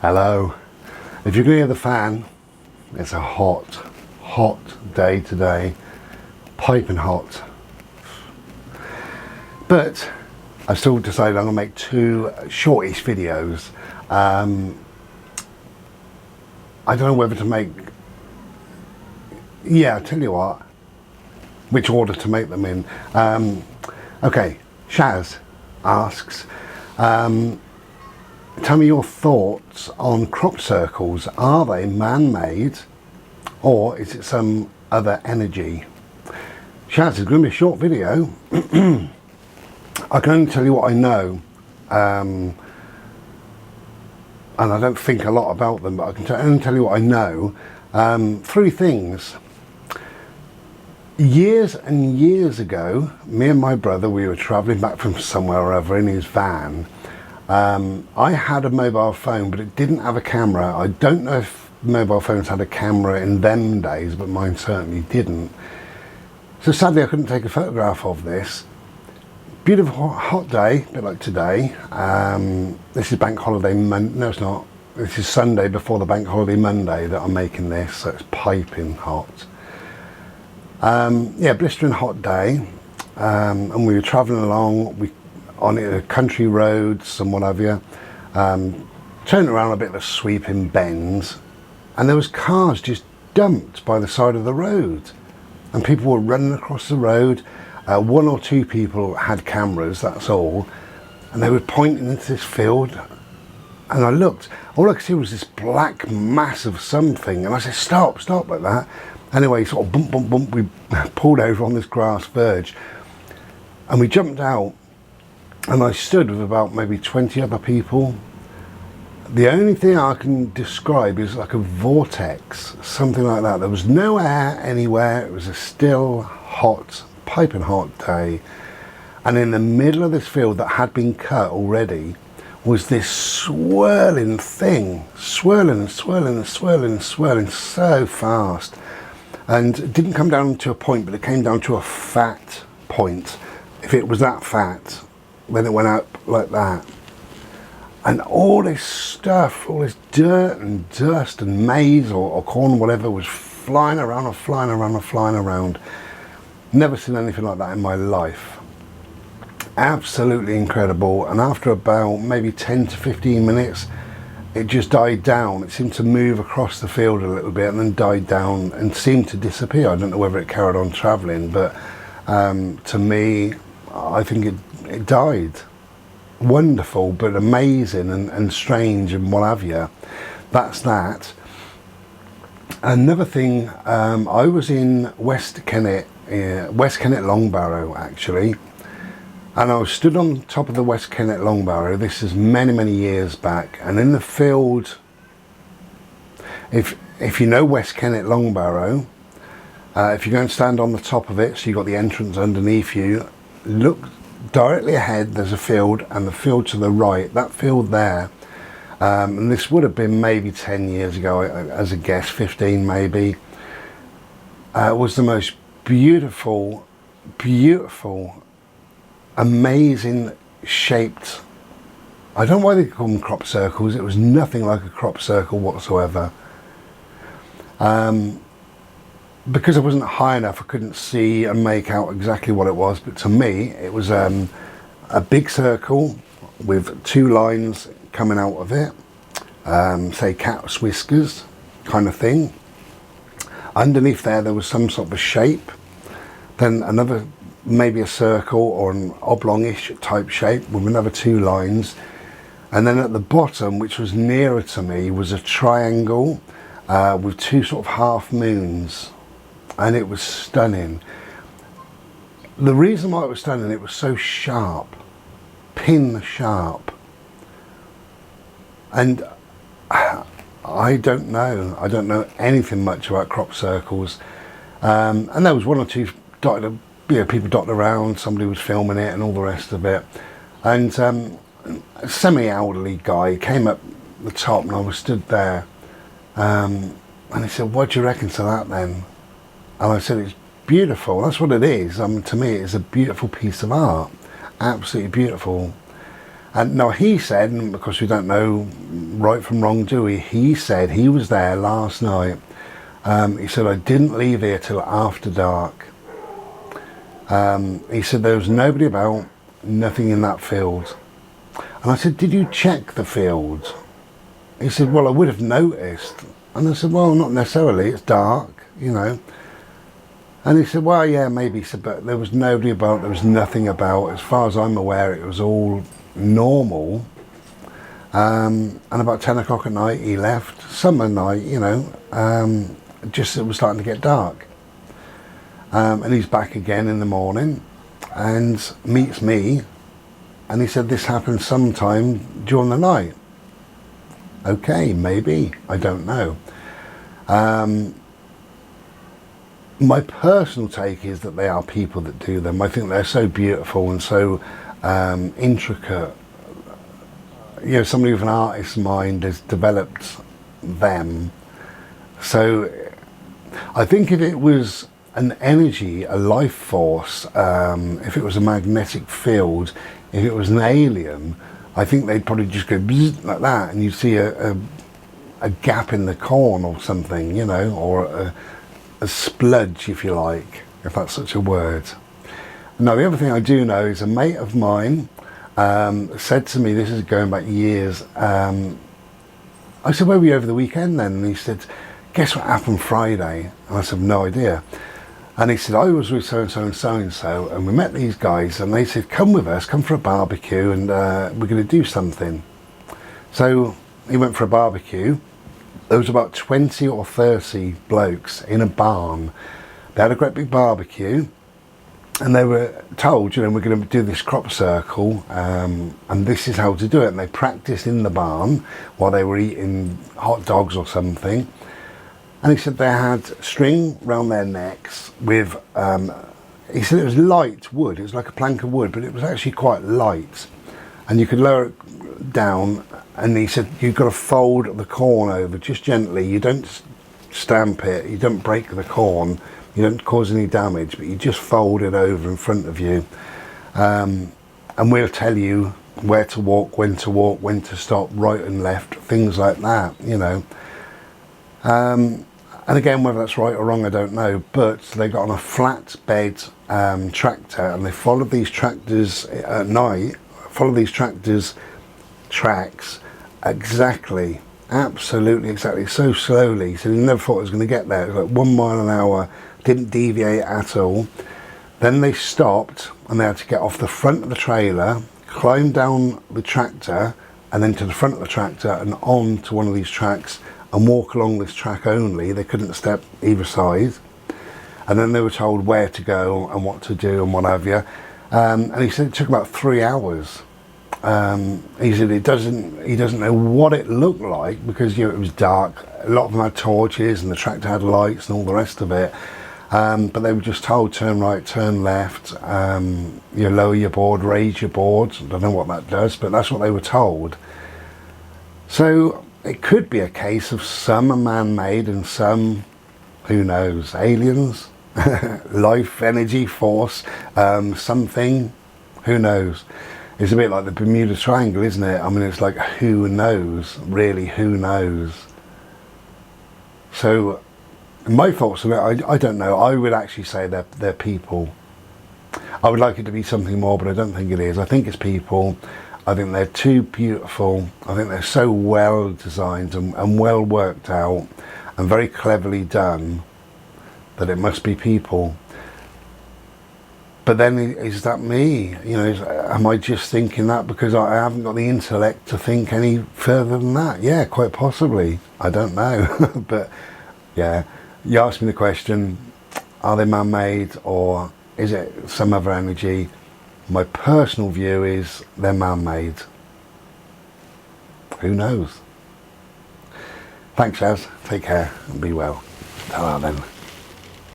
Hello. If you can hear the fan, it's a hot day today. Piping hot. But I still decided I'm going to make two shortish videos. I don't know whether to make... Yeah, I'll tell you what. Which order to make them in. Okay, Shaz asks... tell me your thoughts on crop circles. Are they man-made or is it some other energy? Shaz, it's going to be a short video. I can only tell you what I know, and I don't think a lot about them, but I can only tell you what I know. Three things. Years and years ago, me and my brother, we were travelling back from somewhere or other in his van. I had a mobile phone, but it didn't have a camera. I don't know if mobile phones had a camera in them days, but mine certainly didn't. So sadly I couldn't take a photograph of this. Beautiful hot day, a bit like today. This is bank holiday Monday. No, it's not. This is Sunday before the bank holiday Monday that I'm making this, so it's piping hot. Yeah, blistering hot day. And we were travelling along on a country roads and what have you. Turning around a bit of a sweeping bends, and there was cars just dumped by the side of the road, and people were running across the road. One or two people had cameras, that's all, and they were pointing into this field, and I looked, all I could see was this black mass of something, and I said stop like that. Anyway, sort of bump bump bump, we pulled over on this grass verge and we jumped out, and I stood with about maybe 20 other people. The only thing I can describe is like a vortex, something like that. There was no air anywhere. It was a still hot, piping hot day, and in the middle of this field that had been cut already was this swirling thing, swirling and swirling and swirling and swirling so fast, and it didn't come down to a point, but it came down to a fat point. If it was that fat, then it went out like that, and all this stuff, all this dirt and dust and maize or corn, whatever, was flying around and flying around and flying around. Never seen anything like that in my life. Absolutely incredible. And after about maybe 10 to 15 minutes, it just died down. It seemed to move across the field a little bit and then died down and seemed to disappear. I don't know whether it carried on travelling, but to me, I think it died. Wonderful, but amazing and strange and what have you. That's that. Another thing, I was in West Kennet Long Barrow actually, and I was stood on top of the West Kennet Long Barrow. This is many years back, and in the field, if you know West Kennet Long Barrow, if you go and stand on the top of it, so you've got the entrance underneath you, look directly ahead, there's a field, and the field to the right, that field there, and this would have been maybe 10 years ago as a guess, 15 maybe, was the most beautiful, amazing shaped, I don't know why they call them crop circles, it was nothing like a crop circle whatsoever. Because I wasn't high enough, I couldn't see and make out exactly what it was, but to me it was a big circle with two lines coming out of it, say cat's whiskers kind of thing. Underneath there was some sort of a shape, then another, maybe a circle or an oblongish type shape with another two lines, and then at the bottom, which was nearer to me, was a triangle with two sort of half moons. And it was stunning. The reason why it was stunning, it was so sharp, pin sharp. And I don't know anything much about crop circles. And there was one or two people dotted around, somebody was filming it and all the rest of it. And a semi-elderly guy came up the top, and I was stood there. And he said, "What do you reckon to that then?" And I said, "It's beautiful." That's what it is. To me, it's a beautiful piece of art. Absolutely beautiful. And no, he said, and because we don't know right from wrong, do we? He said he was there last night. He said, I didn't leave here till after dark. He said there was nobody about, nothing in that field. And I said, did you check the field? He said, well, I would have noticed. And I said, well, not necessarily, it's dark, you know. And he said, well, yeah, maybe. He said, but there was nobody about, there was nothing about. As far as I'm aware, it was all normal. And about 10 o'clock at night, he left. Summer night, you know, just it was starting to get dark. And he's back again in the morning and meets me. And he said, this happened sometime during the night. Okay, maybe, I don't know. My personal take is that they are people that do them. I think they're so beautiful and so intricate. You know, somebody with an artist's mind has developed them. So I think if it was an energy, a life force, if it was a magnetic field, if it was an alien, I think they'd probably just go bzzz, like that, and you'd see a gap in the corn or something, you know, or a spludge, if you like, if that's such a word. Now, the other thing I do know is a mate of mine said to me, this is going back years, I said, where were you over the weekend then? And he said, guess what happened Friday? And I said, no idea. And he said, I was with so-and-so and so-and-so, and we met these guys, and they said, come with us, come for a barbecue, and we're going to do something. So he went for a barbecue. There was about 20 or 30 blokes in a barn. They had a great big barbecue, and they were told, you know, we're going to do this crop circle, and this is how to do it. And they practiced in the barn while they were eating hot dogs or something. And he said they had string round their necks with, he said it was light wood, it was like a plank of wood, but it was actually quite light. And you could lower it down, and he said you've got to fold the corn over just gently. You don't stamp it, you don't break the corn, you don't cause any damage, but you just fold it over in front of you. And we'll tell you where to walk, when to stop, right and left, things like that, you know. And again, whether that's right or wrong, I don't know, but they got on a flatbed tractor, and they followed these tractors at night, followed these tractors' tracks exactly, absolutely exactly, so slowly. So he never thought it was going to get there. It was like 1 mile an hour, didn't deviate at all. Then they stopped, and they had to get off the front of the trailer, climb down the tractor, and then to the front of the tractor and on to one of these tracks, and walk along this track only. They couldn't step either side. And then they were told where to go and what to do and what have you. And he said it took about 3 hours. He said he doesn't know what it looked like, because, you know, it was dark. A lot of them had torches, and the tractor had lights and all the rest of it. But they were just told, turn right, turn left, you lower your board, raise your board. I don't know what that does, but that's what they were told. So it could be a case of some are man-made and some, who knows, aliens, life, energy, force, something, who knows. It's a bit like the Bermuda Triangle, isn't it? I mean, it's like, who knows, really, who knows? So my thoughts on it, I don't know. I would actually say they're people. I would like it to be something more, but I don't think it is. I think it's people. I think they're too beautiful. I think they're so well designed and well worked out and very cleverly done that it must be people. But then, is that me? You know, am I just thinking that because I haven't got the intellect to think any further than that? Yeah, quite possibly. I don't know. But yeah, you asked me the question, are they man-made or is it some other energy? My personal view is they're man-made. Who knows? Thanks, Shaz. Take care and be well. Ta-ra then.